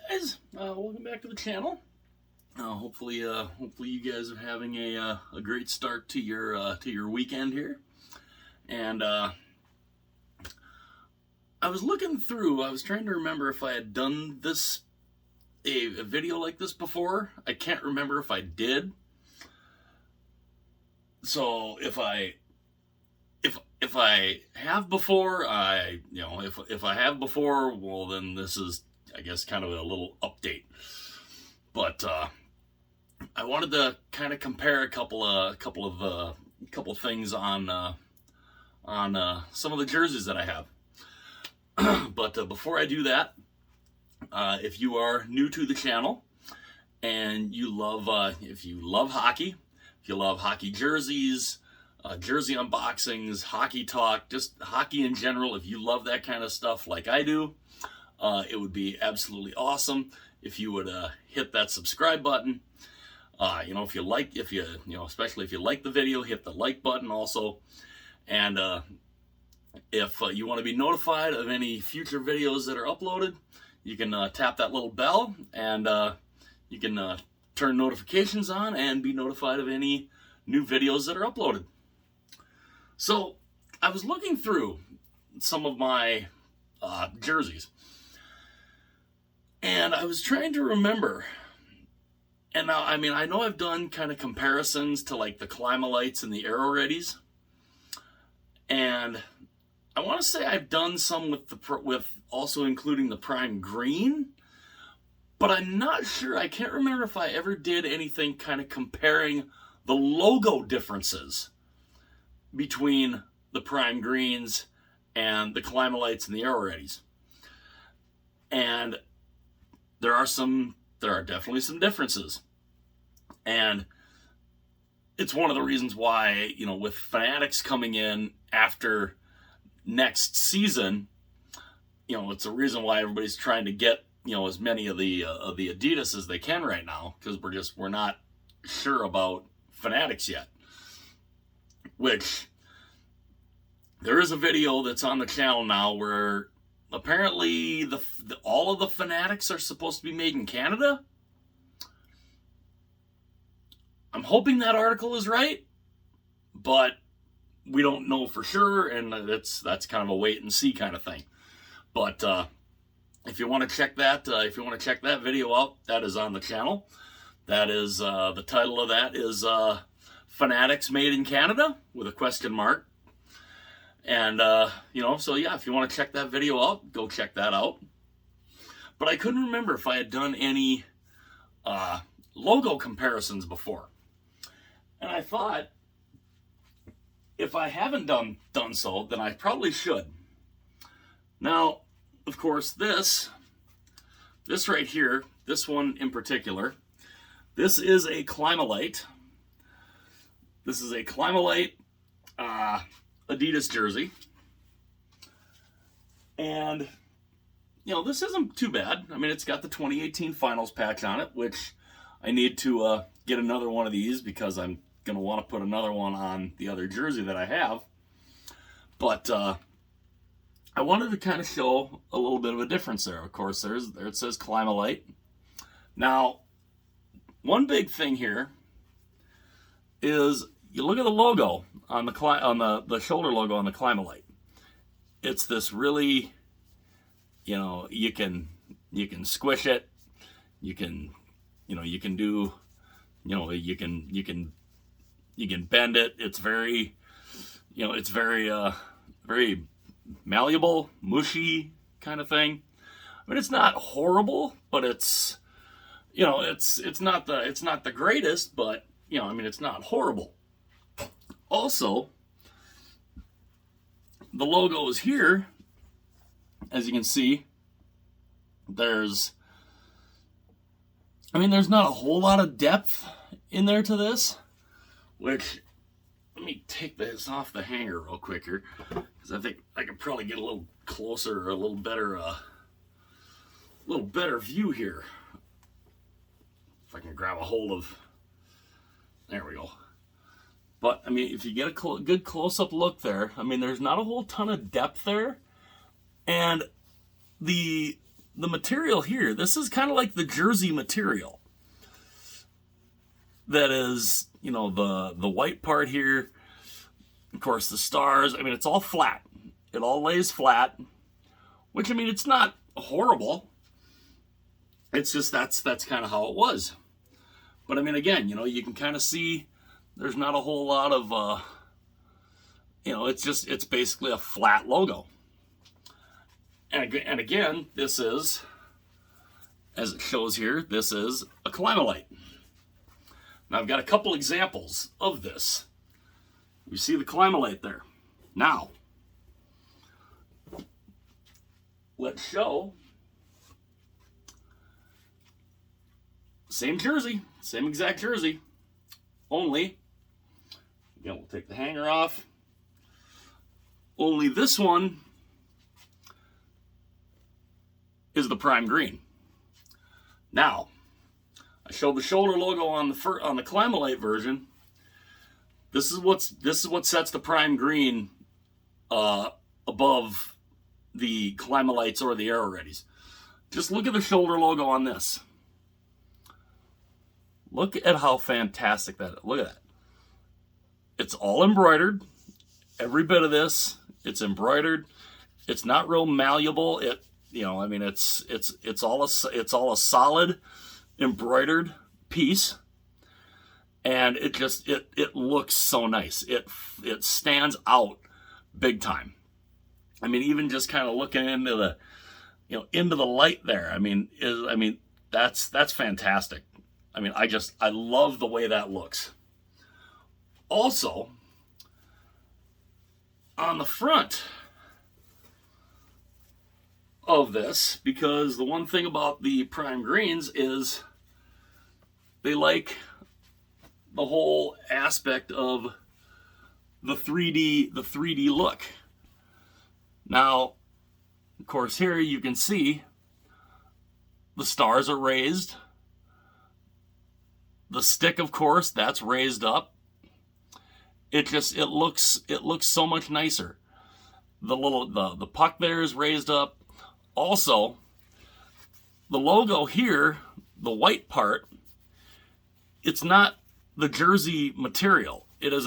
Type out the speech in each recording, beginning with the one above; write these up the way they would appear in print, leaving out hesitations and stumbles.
Guys, welcome back to the channel. Hopefully you guys are having a great start to your weekend here. And I was looking through. I was trying to remember if I had done this a video like this before. I can't remember if I did. So if I have before, if I have before, well then this is, I guess, kind of a little update. But I wanted to kind of compare a couple of things on some of the jerseys that I have. But before I do that, if you are new to the channel and you love if you love hockey, if you love hockey jerseys, jersey unboxings, hockey talk, just hockey in general, if you love that kind of stuff like I do, it would be absolutely awesome if you would hit that subscribe button. Especially if you like the video, hit the like button also. And if you want to be notified of any future videos that are uploaded, you can tap that little bell, and you can turn notifications on and be notified of any new videos that are uploaded. So I was looking through some of my jerseys, and I was trying to remember. And now, I mean, I know I've done kind of comparisons to like the Climalites and the Aeroreadies, and I want to say I've done some with also including the Primegreen, but I'm not sure. I can't remember if I ever did anything kind of comparing the logo differences between the Primegreens and the Climalites and the Aeroreadies. And there are definitely some differences. And it's one of the reasons why, with Fanatics coming in after next season, it's a reason why everybody's trying to get, as many of the Adidas as they can right now, because we're not sure about Fanatics yet. Which, there is a video that's on the channel now where apparently all of the Fanatics are supposed to be made in Canada. I'm hoping that article is right, but we don't know for sure, and that's kind of a wait and see kind of thing. But if you want to check that, video out, that is on the channel. That is the title of that is Fanatics Made in Canada with a question mark. And so yeah, if you want to check that video out, go check that out. But I couldn't remember if I had done any logo comparisons before. And I thought, if I haven't done so, then I probably should. Now, of course, this right here, this one in particular, this is a Climalite. This is a Climalite Adidas jersey. And, this isn't too bad. I mean, it's got the 2018 finals patch on it, which I need to get another one of these because I'm going to want to put another one on the other jersey that I have. But I wanted to kind of show a little bit of a difference there. Of course, there it says Climalite. Now, one big thing here is you look at the logo on the shoulder logo on the Climalite. It's this really, you can squish it. You can do, you can bend it. It's very, very malleable, mushy kind of thing. I mean, it's not horrible, but it's, it's not the greatest, but it's not horrible. Also, the logo is here. As you can see, there's not a whole lot of depth in there to this, which, let me take this off the hanger real quick here, because I think I can probably get a little closer or a little better view here. If I can grab a hold of, there we go. But, I mean, if you get a good close-up look there, I mean, there's not a whole ton of depth there. And the the material here, this is kind of like the jersey material. That is, you know, the white part here. Of course, the stars. I mean, it's all flat. It all lays flat, which, I mean, it's not horrible. It's just that's kind of how it was. But I mean, again, you know, you can kind of see there's not a whole lot of, you know, it's basically a flat logo. And again, this is, as it shows here, this is a Climalite. Now I've got a couple examples of this. You see the Climalite there. Now, let's show same jersey, same exact jersey, only, again, we'll take the hanger off, only this one is the Primegreen. Now, I showed the shoulder logo on the Climalite version. This is what sets the Primegreen above the Climalites or the Aeroreadies. Just look at the shoulder logo on this. Look at how fantastic that is. Look at that. It's all embroidered. Every bit of this, it's embroidered. It's not real malleable. You know, I mean, it's all a solid embroidered piece, and it looks so nice. It stands out big time. I mean, even just kind of looking into the, you know, into the light there. I mean, that's fantastic. I mean, I love the way that looks. Also, on the front of this, because the one thing about the Primegreens is they like the whole aspect of the 3D look. Now, of course, here you can see the stars are raised. The stick, of course, that's raised up. It looks so much nicer. The puck there is raised up. Also, the logo here, the white part, it's not the jersey material. It is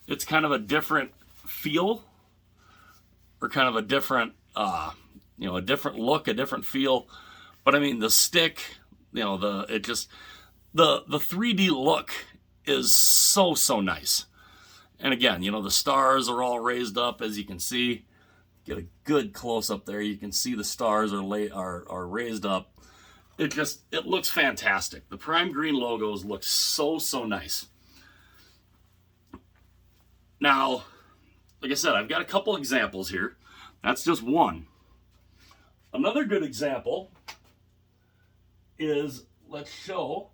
it's kind of a different feel, or kind of a different, you know, a different look, a different feel. But I mean, the stick, you know, the 3D look is so nice. And again, you know, the stars are all raised up, as you can see. Get a good close up there. You can see the stars are raised up. It looks fantastic. The Primegreen logos look so nice. Now, like I said, I've got a couple examples here. That's just one. Another good example is, let's show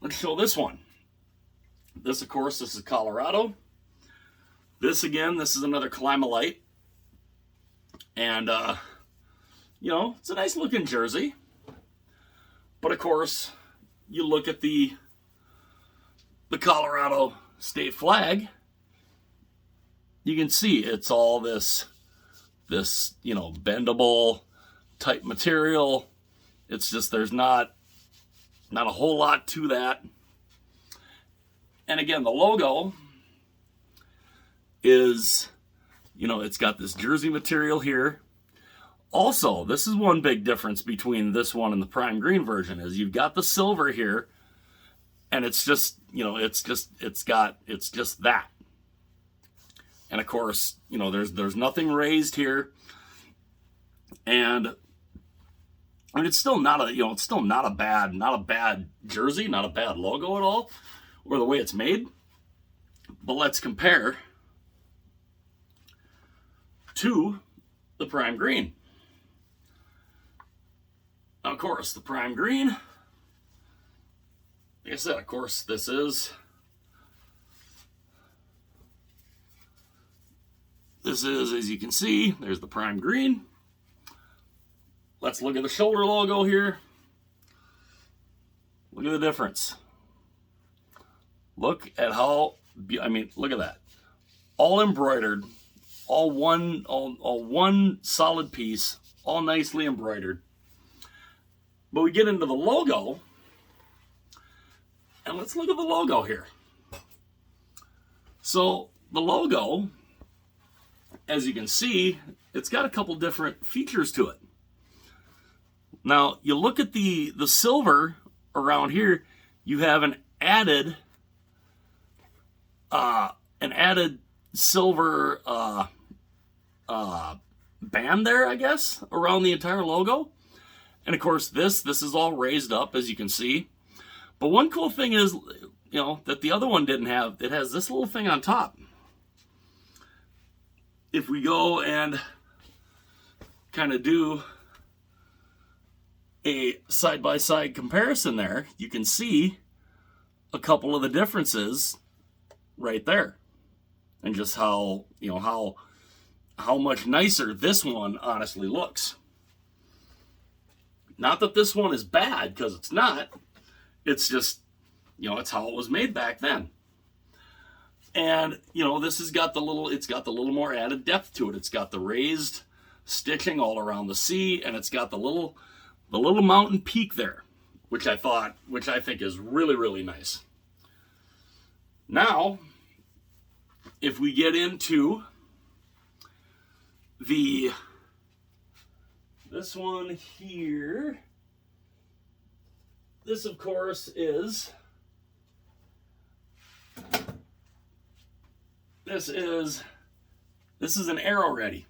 this one. This, of course, this is Colorado. This, again, this is another Climalite. And, you know, it's a nice looking jersey. But, of course, you look at the Colorado state flag, you can see it's all this, you know, bendable type material. It's just, there's not a whole lot to that. And again, the logo is, you know, it's got this jersey material here. Also, this is one big difference between this one and the Primegreen version, is you've got the silver here, and it's just, you know, it's just that. And of course, you know, there's nothing raised here. And I mean, it's still not a bad jersey, not a bad logo at all, or the way it's made. But let's compare to the Primegreen. Now, of course, the Primegreen, like I said, of course, this is, as you can see, there's the Primegreen. Let's look at the shoulder logo here. Look at the difference. Look at how, I mean, look at that. All embroidered all one solid piece, all nicely embroidered. But we get into the logo, and let's look at the logo here. So the logo, as you can see, it's got a couple different features to it. Now, you look at the silver around here, you have an added silver band there, I guess, around the entire logo. And of course, this is all raised up, as you can see. But one cool thing is, that the other one didn't have, it has this little thing on top. If we go and kind of do a side-by-side comparison there, you can see a couple of the differences right there. And just how much nicer this one honestly looks. Not that this one is bad, because it's not. It's just, it's how it was made back then. And, this has got it's got the little more added depth to it. It's got the raised stitching all around the C, and it's got the little mountain peak there, which I think is really, really nice. Now, if we get into this one here, this of course is an Aeroready.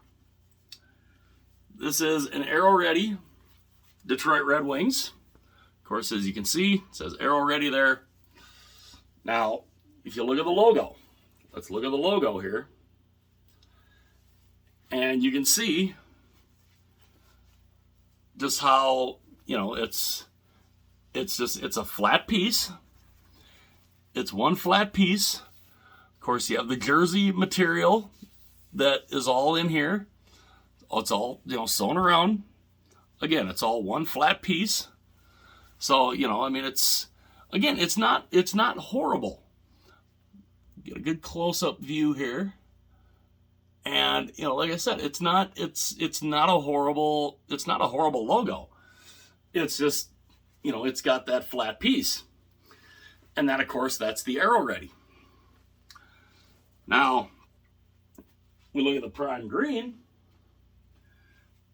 This is an Aeroready Detroit Red Wings. Of course, as you can see, it says Aeroready there. Now, if you look at the logo, let's look at the logo here. And you can see just how, it's a flat piece. It's one flat piece. Of course, you have the jersey material that is all in here. It's all, sewn around. Again, it's all one flat piece. So, it's not horrible. Get a good close-up view here. And, like I said, it's not a horrible logo. It's just, it's got that flat piece. And then, of course, that's the Aeroready. Now, we look at the Primegreen,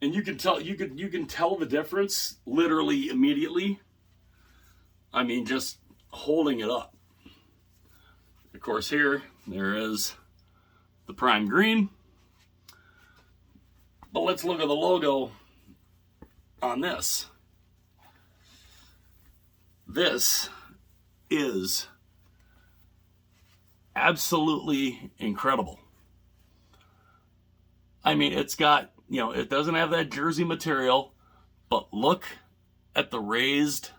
and you can tell the difference literally immediately. I mean, just holding it up. Of course, there is the Primegreen. But let's look at the logo on this. This is absolutely incredible. I mean, it's got, it doesn't have that jersey material, but look at the raised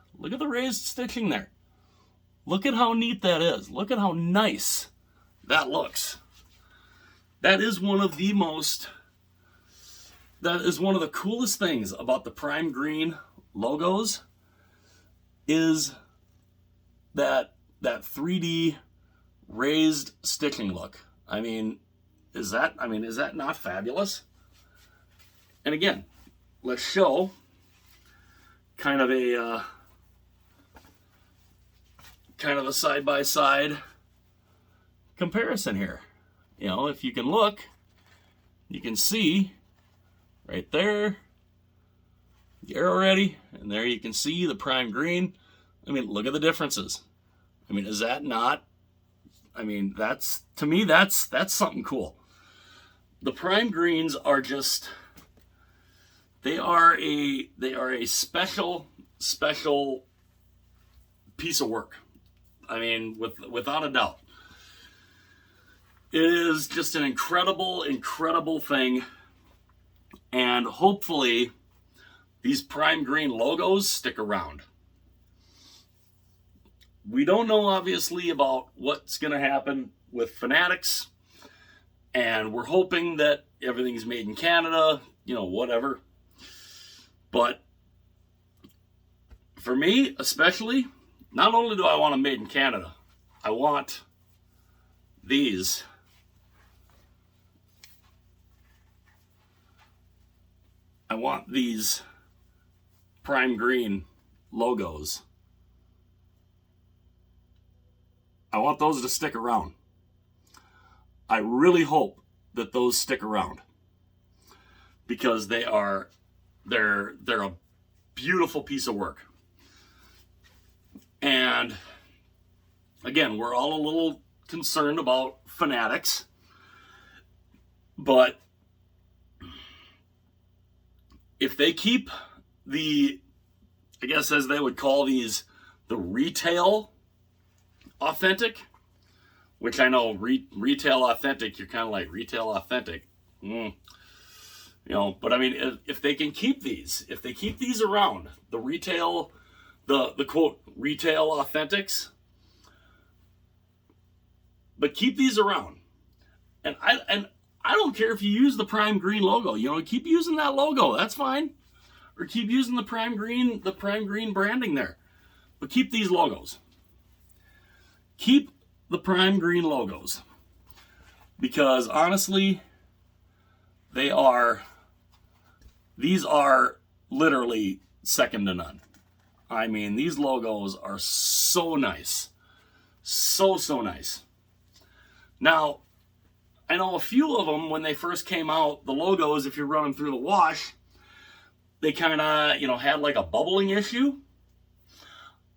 stitching there. Look at how neat that is. Look at how nice that looks. That is one of the coolest things about the Primegreen logos, is that 3D raised stitching look. I mean, is that not fabulous? And again, let's show kind of a side-by-side comparison here. If you can look, you can see right there the Aeroready, and there you can see the Primegreen. I mean, look at the differences. I mean, is that not? I mean, to me that's something cool. The Primegreens are just, they are a special piece of work. I mean, without a doubt. It is just an incredible thing. And hopefully these Primegreen logos stick around. We don't know, obviously, about what's going to happen with Fanatics. And we're hoping that everything's made in Canada, whatever. But for me, especially, not only do I want them made in Canada, I want these I want these Primegreen logos. I want those to stick around. I really hope that those stick around, because they're a beautiful piece of work. And again, we're all a little concerned about fanatics, but if they keep the, I guess as they would call these, the retail authentic, which I know retail authentic, you're kind of like retail authentic, you know, but I mean, if they can keep these, if they keep these around, the retail, the quote retail authentics, but keep these around, and I don't care if you use the Primegreen logo, you know, keep using that logo, that's fine, or keep using the Primegreen branding there, but keep these logos. Keep the Primegreen logos, because honestly, these are literally second to none. I mean, these logos are so nice. So nice. Now, I know a few of them, when they first came out, the logos, if you run them through the wash, they kind of, you know, had like a bubbling issue.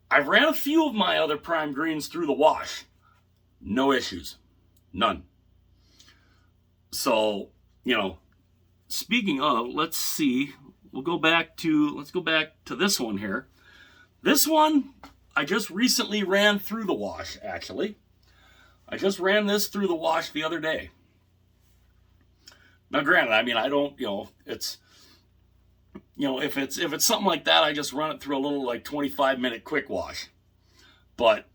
I've ran a few of my other Primegreens through the wash. No issues. None. So, you know, speaking of, let's see. Let's go back to this one here. This one, I just recently ran through the wash, actually. I just ran this through the wash the other day. Now, granted, I mean, I don't, you know, it's, you know, if it's something like that, I just run it through a little like 25-minute quick wash. But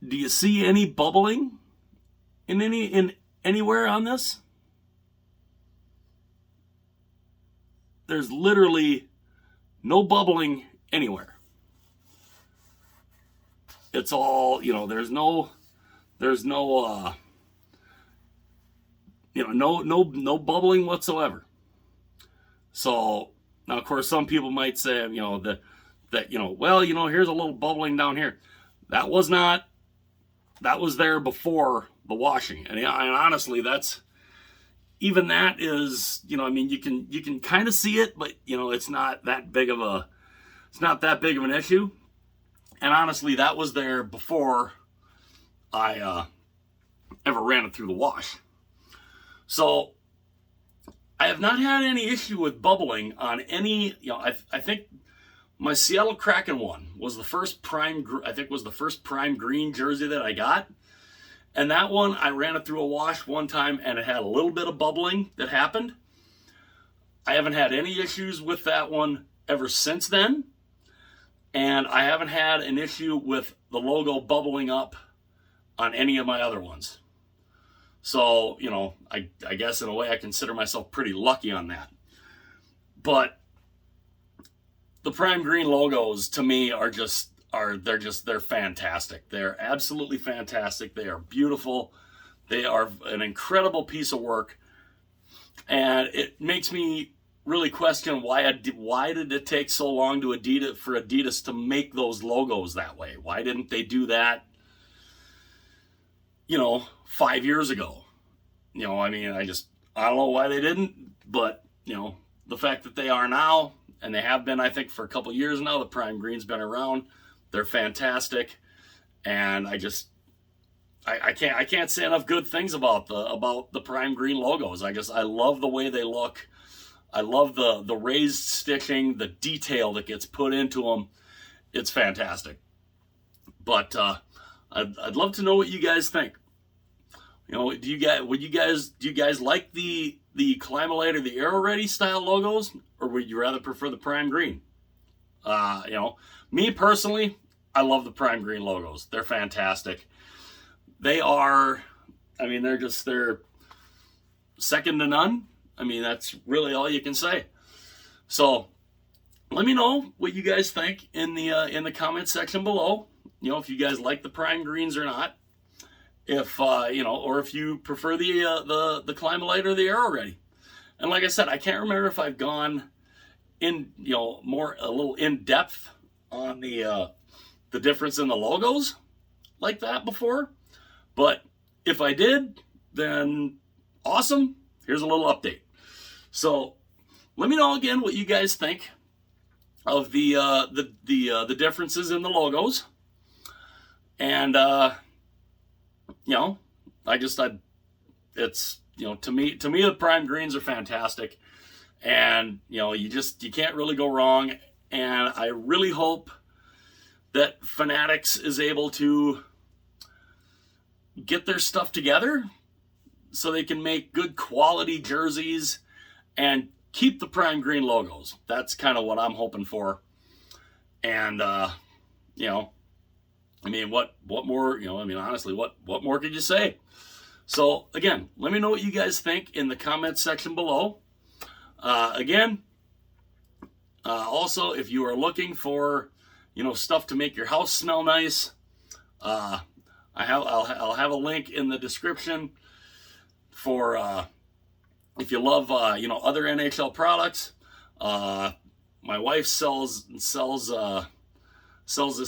do you see any bubbling in anywhere on this? There's literally no bubbling anywhere. It's all, you know, there's no you know, no bubbling whatsoever. So now, of course, some people might say, you know, that you know, well, you know, here's a little bubbling down here. That was there before the washing, and honestly, that's, even that is, you know, I mean, you can kind of see it, but you know, it's not that big of an issue. And honestly, that was there before I ever ran it through the wash. So I have not had any issue with bubbling on any, you know, I think my Seattle Kraken one was the first Primegreen jersey that I got. And that one, I ran it through a wash one time and it had a little bit of bubbling that happened. I haven't had any issues with that one ever since then. And I haven't had an issue with the logo bubbling up on any of my other ones. So, you know, I guess in a way I consider myself pretty lucky on that. But the Primegreen logos to me they're fantastic. They're absolutely fantastic. They are beautiful. They are an incredible piece of work. And it makes me really question why did it take so long for Adidas to make those logos that way? Why didn't they do that, you know, 5 years ago? You know, I mean, I don't know why they didn't, but you know, the fact that they are now, and they have been, I think, for a couple years now, the Primegreen's been around. They're fantastic, and I can't say enough good things about the Primegreen logos. I love the way they look. I love the raised stitching, the detail that gets put into them. It's fantastic. But I'd love to know what you guys think. You know, do you guys like the Climalite or the Aeroready style logos, or would you rather prefer the Primegreen? You know, me personally, I love the Primegreen logos. They're fantastic. They are, I mean, they're second to none. I mean, that's really all you can say. So let me know what you guys think in the comment section below. You know, if you guys like the Primegreens or not. If you know, or if you prefer the Climalite or the Aeroready. And like I said, I can't remember if I've gone in, a little in depth on the difference in the logos like that before. But if I did, then awesome. Here's a little update. So let me know again what you guys think of the differences in the logos. And it's to me the Primegreens are fantastic, and you can't really go wrong. And I really hope that Fanatics is able to get their stuff together so they can make good quality jerseys and keep the Primegreen logos. That's kind of what I'm hoping for. And what more? Honestly, what more could you say? So again, let me know what you guys think in the comments section below. Also, if you are looking for stuff to make your house smell nice, I'll have a link in the description for if you love other NHL products. My wife sells this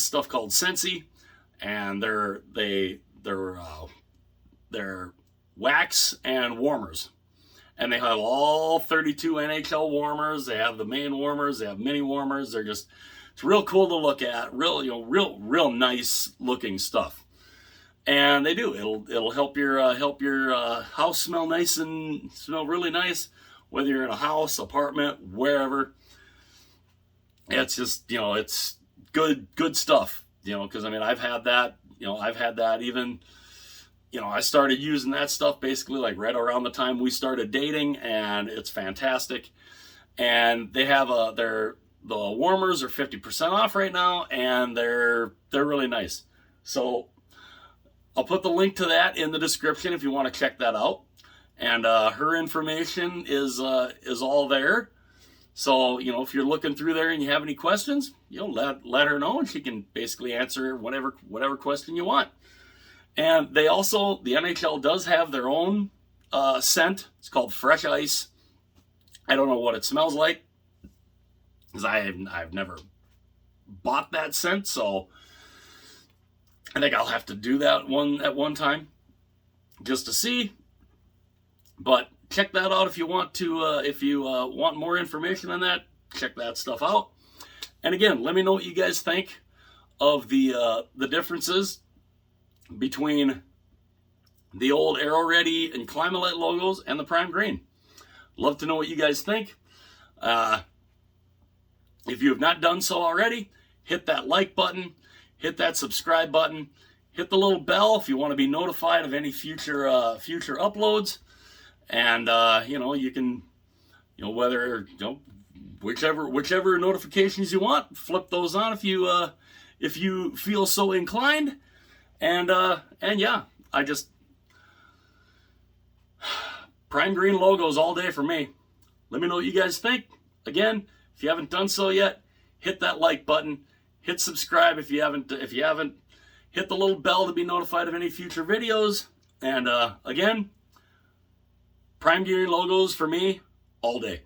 stuff called Scentsy, and they're wax and warmers, and they have all 32 NHL warmers. They have the main warmers, they have mini warmers. It's real cool to look at, real nice looking stuff. And they do, it'll help your house smell nice and smell really nice, whether you're in a house, apartment, wherever. It's just it's good stuff, because I've had that even, I started using that stuff basically like right around the time we started dating, and it's fantastic. And they have the warmers are 50% off right now, and they're really nice. So I'll put the link to that in the description if you want to check that out. And her information is all there. So if you're looking through there and you have any questions, let her know, and she can basically answer whatever question you want. And the NHL does have their own scent. It's called Fresh Ice. I don't know what it smells like, because I've never bought that scent, so I think I'll have to do that at one time just to see. But check that out if you want to. If you want more information on that, check that stuff out. And again, let me know what you guys think of the differences between the old Aeroready and Climalite logos and the Primegreen. Love to know what you guys think. If you have not done so already, hit that like button, hit that subscribe button, hit the little bell if you want to be notified of any future uploads. And you can whichever notifications you want, flip those on if you feel so inclined. And yeah, Primegreen logos all day for me. Let me know what you guys think. Again, if you haven't done so yet, hit that like button, hit subscribe if you haven't, hit the little bell to be notified of any future videos. And again, Primegreen logos for me all day.